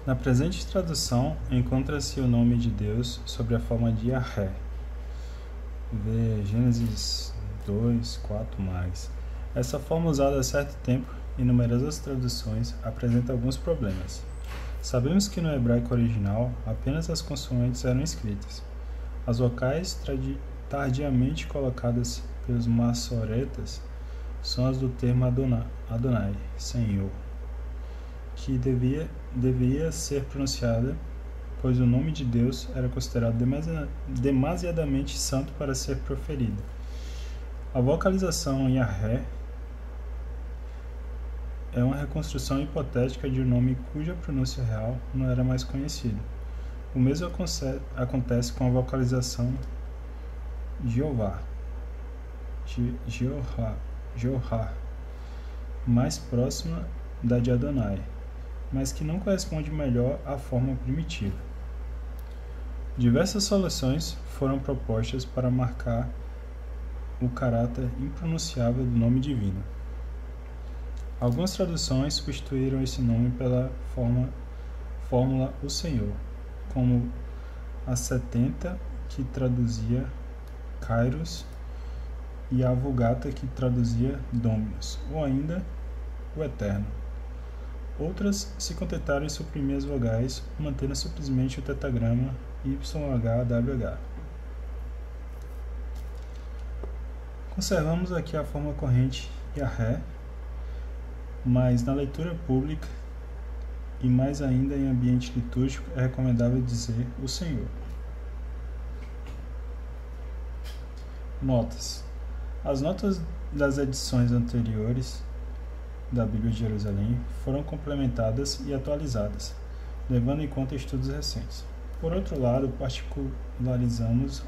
Na presente tradução, encontra-se o nome de Deus sob a forma de Yahvé. Vê Gênesis 2, 4 mais. Essa forma usada há certo tempo em numerosas traduções apresenta alguns problemas. Sabemos que no hebraico original apenas as consoantes eram escritas. As vocais tardiamente colocadas pelos maçoretas são as do termo Adonai, Senhor, que devia ser pronunciada, pois o nome de Deus era considerado demasiadamente santo para ser proferido. A vocalização Yahvé é uma reconstrução hipotética de um nome cuja pronúncia real não era mais conhecida. O mesmo acontece com a vocalização Jeová, mais próxima da de Adonai, mas que não corresponde melhor à forma primitiva. Diversas soluções foram propostas para marcar o caráter impronunciável do nome divino. Algumas traduções substituíram esse nome pela fórmula O Senhor, como a 70, que traduzia Kairos, e a Vulgata, que traduzia Dominus, ou ainda o Eterno. Outras se contentaram em suprimir as vogais, mantendo simplesmente o tetagrama YHWH. Conservamos aqui a forma corrente Yahvé, mas na leitura pública e mais ainda em ambiente litúrgico é recomendável dizer o Senhor. Notas. As notas das edições anteriores da Bíblia de Jerusalém foram complementadas e atualizadas, levando em conta estudos recentes. Por outro lado, particularizamos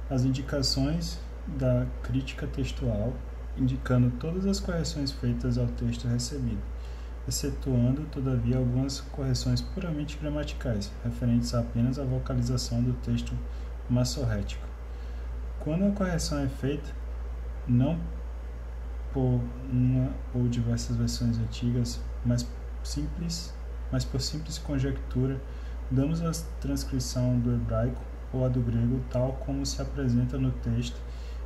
as indicações da crítica textual, indicando todas as correções feitas ao texto recebido, excetuando, todavia, algumas correções puramente gramaticais, referentes apenas à vocalização do texto massorrético. Quando a correção é feita, não por uma ou diversas versões antigas, mas por simples conjectura, damos a transcrição do hebraico ou a do grego tal como se apresenta no texto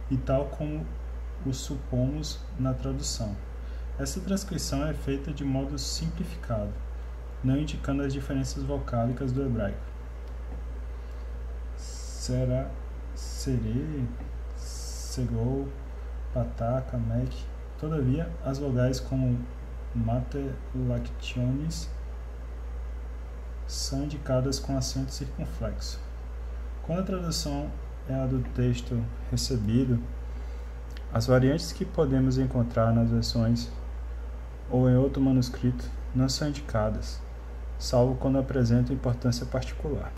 e tal como o supomos na tradução. Essa transcrição é feita de modo simplificado, não indicando as diferenças vocálicas do hebraico. Será, serê, segou, patá, kamek. Todavia, as vogais como mater, lactiones são indicadas com acento circunflexo. Quando a tradução é a do texto recebido, as variantes que podemos encontrar nas versões ou em outro manuscrito não são indicadas, salvo quando apresentam importância particular.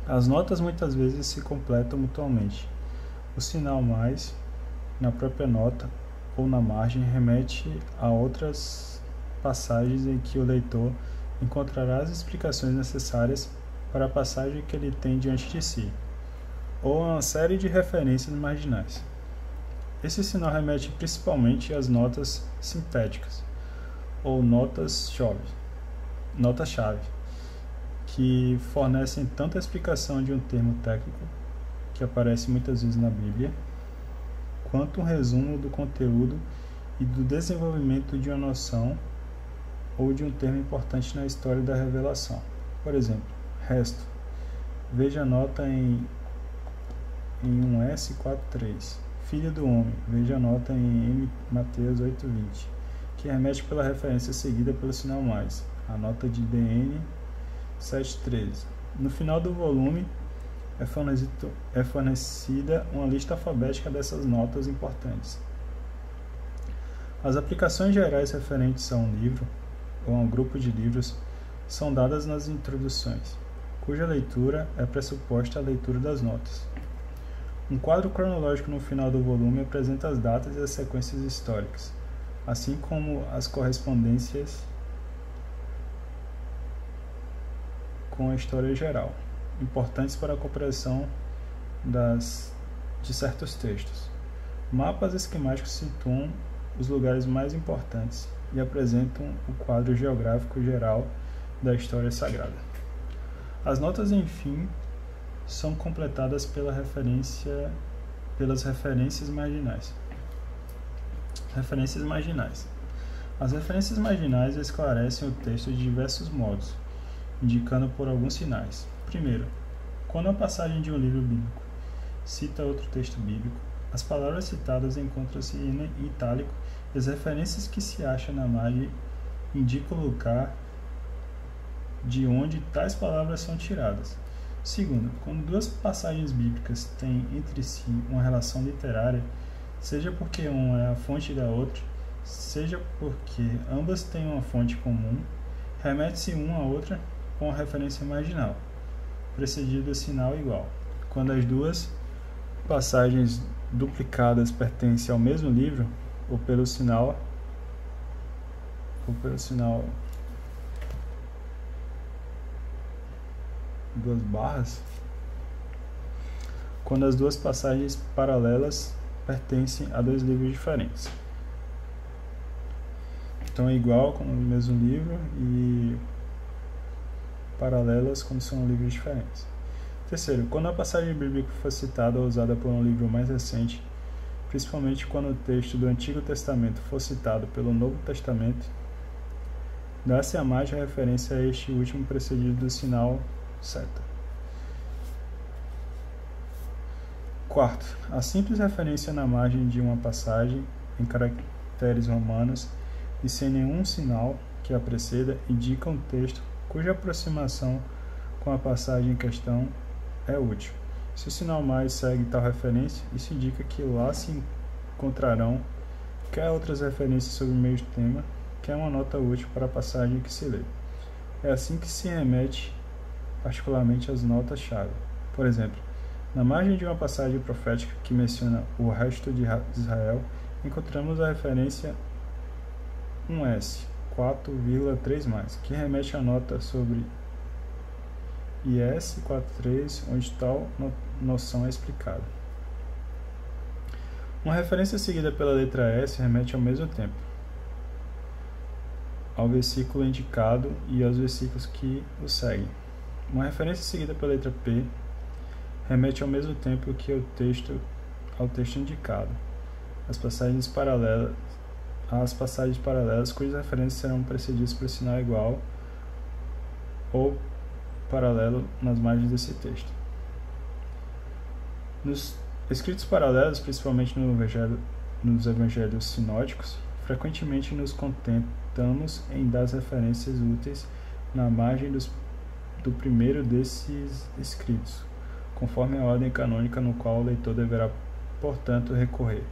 As notas muitas vezes se completam mutuamente. O sinal mais, na própria nota ou na margem, remete a outras passagens em que o leitor encontrará as explicações necessárias para a passagem que ele tem diante de si, ou a uma série de referências marginais. Esse sinal remete principalmente às notas sintéticas, ou notas-chave, que fornecem tanto a explicação de um termo técnico, que aparece muitas vezes na Bíblia, quanto um resumo do conteúdo e do desenvolvimento de uma noção ou de um termo importante na história da revelação. Por exemplo, resto. Veja a nota em 1S43. Filho do homem. Veja a nota em Mateus 8:20, que remete pela referência seguida pelo sinal mais, a nota de DN 7:13. No final do volume é fornecida uma lista alfabética dessas notas importantes. As aplicações gerais referentes a um livro ou a um grupo de livros são dadas nas introduções, cuja leitura é pressuposta à leitura das notas. Um quadro cronológico no final do volume apresenta as datas e as sequências históricas, assim como as correspondências com a história geral, importantes para a compreensão de certos textos. Mapas esquemáticos situam os lugares mais importantes e apresentam o quadro geográfico geral da história sagrada. As notas, enfim, são completadas pelas referências marginais. Referências marginais. As referências marginais esclarecem o texto de diversos modos, indicando por alguns sinais. Primeiro, quando a passagem de um livro bíblico cita outro texto bíblico, as palavras citadas encontram-se em itálico e as referências que se acham na margem indicam o lugar de onde tais palavras são tiradas. Segundo, quando duas passagens bíblicas têm entre si uma relação literária, seja porque uma é a fonte da outra, seja porque ambas têm uma fonte comum, remete-se uma a outra com a referência marginal, precedido do sinal igual. Quando as duas passagens duplicadas pertencem ao mesmo livro, ou pelo sinal duas barras, quando as duas passagens paralelas pertencem a dois livros diferentes. Então é igual quando é o mesmo livro e paralelas quando são livros diferentes. Terceiro, quando a passagem bíblica for citada ou usada por um livro mais recente, principalmente quando o texto do Antigo Testamento for citado pelo Novo Testamento, dá-se a mais referência a este último precedido do sinal seta. Quarto, a simples referência na margem de uma passagem em caracteres romanos e sem nenhum sinal que a preceda indica um texto cuja aproximação com a passagem em questão é útil. Se o sinal mais segue tal referência, isso indica que lá se encontrarão quer outras referências sobre o mesmo tema, quer uma nota útil para a passagem que se lê. É assim que se remete particularmente às notas-chave. Por exemplo, na margem de uma passagem profética que menciona o resto de Israel, encontramos a referência 1S, 4,3+, que remete à nota sobre IS 4.3, onde tal noção é explicada. Uma referência seguida pela letra S remete ao mesmo tempo ao versículo indicado e aos versículos que o seguem. Uma referência seguida pela letra P remete ao mesmo tempo que ao texto indicado. As passagens paralelas cujas referências serão precedidas por sinal igual ou paralelo nas margens desse texto. Nos escritos paralelos, principalmente nos evangelhos sinóticos, frequentemente nos contentamos em dar referências úteis na margem do primeiro desses escritos, conforme a ordem canônica no qual o leitor deverá, portanto, recorrer.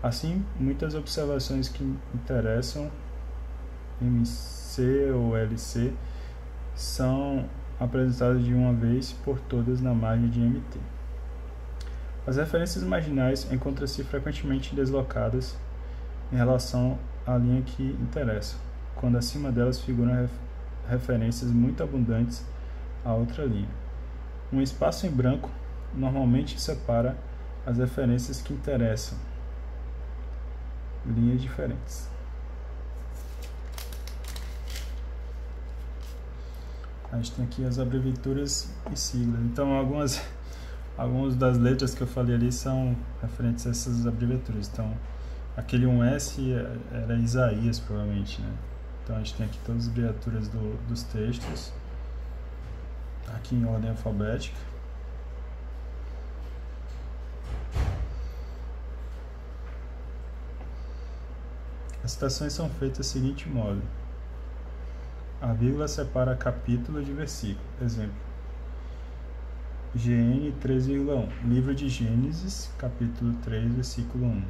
Assim, muitas observações que interessam MC ou LC são apresentadas de uma vez por todas na margem de MT. As referências marginais encontram-se frequentemente deslocadas em relação à linha que interessa, quando acima delas figuram referências muito abundantes a outra linha. Um espaço em branco normalmente separa as referências que interessam, linhas diferentes. A gente tem aqui as abreviaturas e siglas. Então, algumas das letras que eu falei ali são referentes a essas abreviaturas. Então, aquele 1S era Isaías, provavelmente, né? Então, a gente tem aqui todas as abreviaturas dos textos, aqui em ordem alfabética. As citações são feitas do seguinte modo: a vírgula separa capítulo de versículo. Exemplo: GN 3,1. Livro de Gênesis, capítulo 3, versículo 1.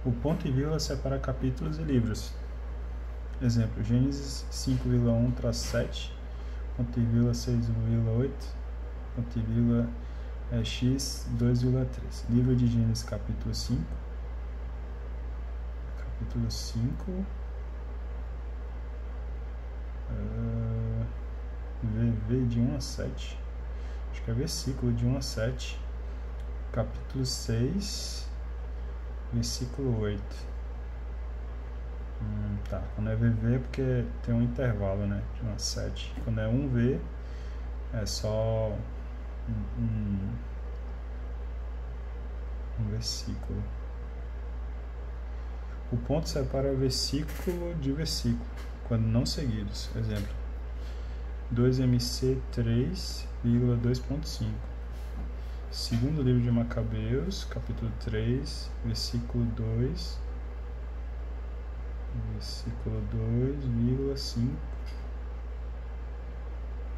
O ponto e vírgula separa capítulos e livros. Exemplo: Gênesis 5,1-7, ponto e vírgula 6,8, ponto e vírgula X 2,3. Livro de Gênesis, capítulo 5. Capítulo 5. VV de 1 a 7, acho que é versículo de 1 a 7, capítulo 6, versículo 8. Tá, quando é VV é porque tem um intervalo, né, de uma 7. Quando é 1V é só um versículo. O ponto separa versículo de versículo, quando não seguidos. Exemplo, 2MC3,2.5. Segundo livro de Macabeus, capítulo 3, versículo 2, versículo 2,5.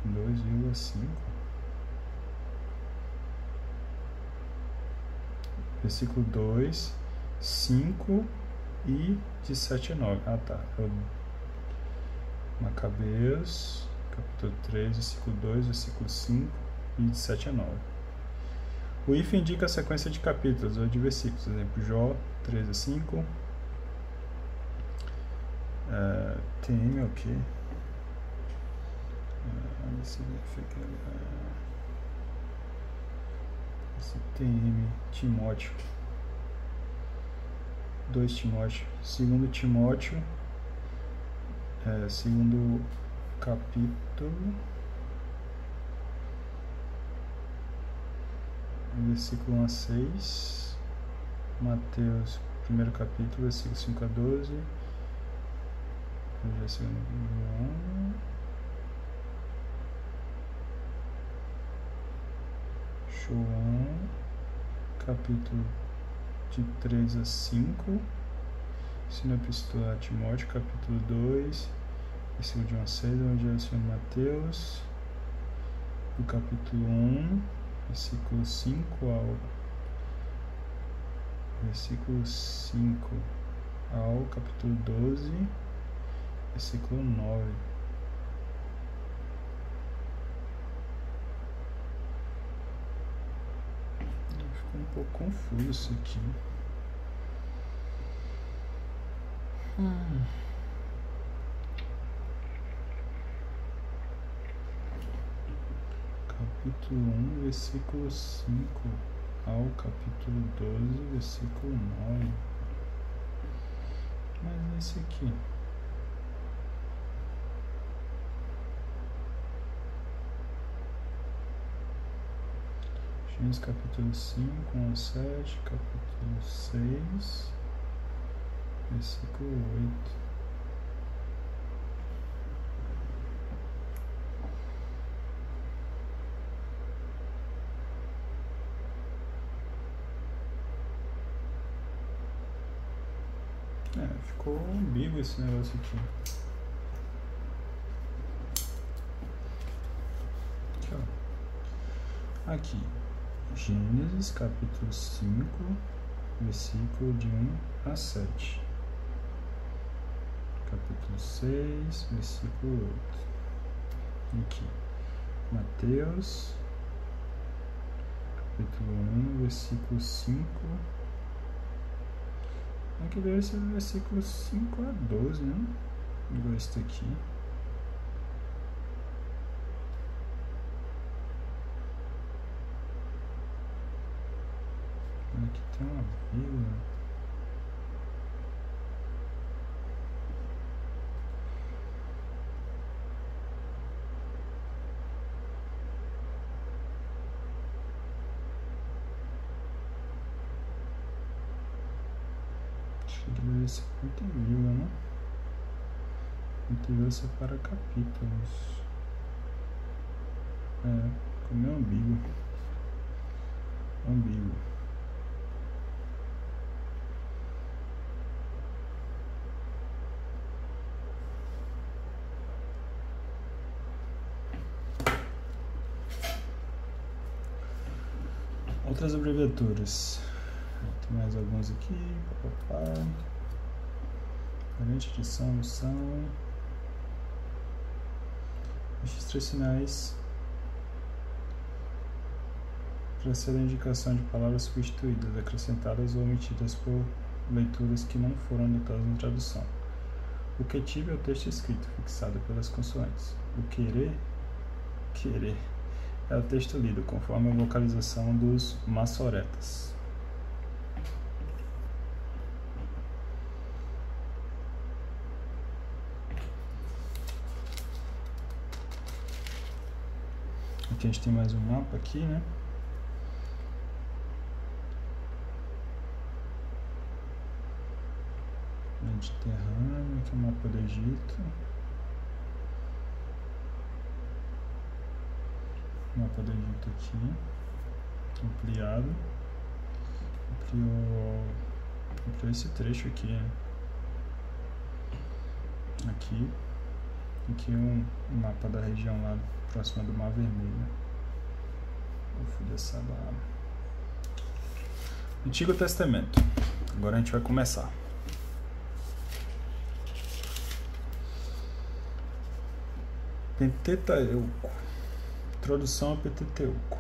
2,5. Versículo 2, 5 e de 7 a 9. Ah, tá. Macabeus, capítulo 3, versículo 2, versículo 5 e de 7 a 9. O if indica a sequência de capítulos ou de versículos. Por exemplo, Jó 3 a 5. TM, ok. TM, Timóteo. 2 Timóteo. Segundo Timóteo, segundo capítulo, versículo 1 a 6. Mateus, primeiro capítulo, versículo 5 a 12. João, capítulo de 3 a 5. Ensino epistolar a Timóteo, capítulo 2, versículo de 1 a 6. Evangelho do Senhor Mateus, do capítulo 1, versículo 5 ao capítulo 12, versículo 9. Ficou um pouco confuso isso aqui. Capítulo 1, versículo 5 ao capítulo 12, versículo 9. Mas esse aqui. Gênesis capítulo 5, 1 a 7, capítulo 6, versículo 8. Ficou ambíguo esse negócio aqui. Aqui, Gênesis capítulo 5, versículo de 1 a 7. Capítulo 6, versículo 8. Aqui, Mateus, capítulo 1, versículo 5. Aqui deve ser do versículo 5 a 12, né? Igual esse daqui. Aqui tem uma vírgula. Acho que deve ser muita vírgula, né? Anterior separa capítulos. Como é ambíguo. Ambíguo. Outras abreviaturas. Tem mais alguns aqui. Variante, adição, omissão. Estes 3 sinais precedem a indicação de palavras substituídas, acrescentadas ou omitidas por leituras que não foram notadas na tradução. O quetivo é o texto escrito, fixado pelas consoantes. O querer é o texto lido, conforme a vocalização dos maçoretas. Aqui a gente tem mais um mapa aqui, né? Mediterrâneo, aqui é o mapa do Egito. Mapa do Egito aqui, ampliado. Ampliou esse trecho aqui, né? Aqui um mapa da região lá próxima do Mar Vermelho. Golfo de Sabá. Antigo Testamento. Agora a gente vai começar. Pentateuco. Introdução ao Pentateuco.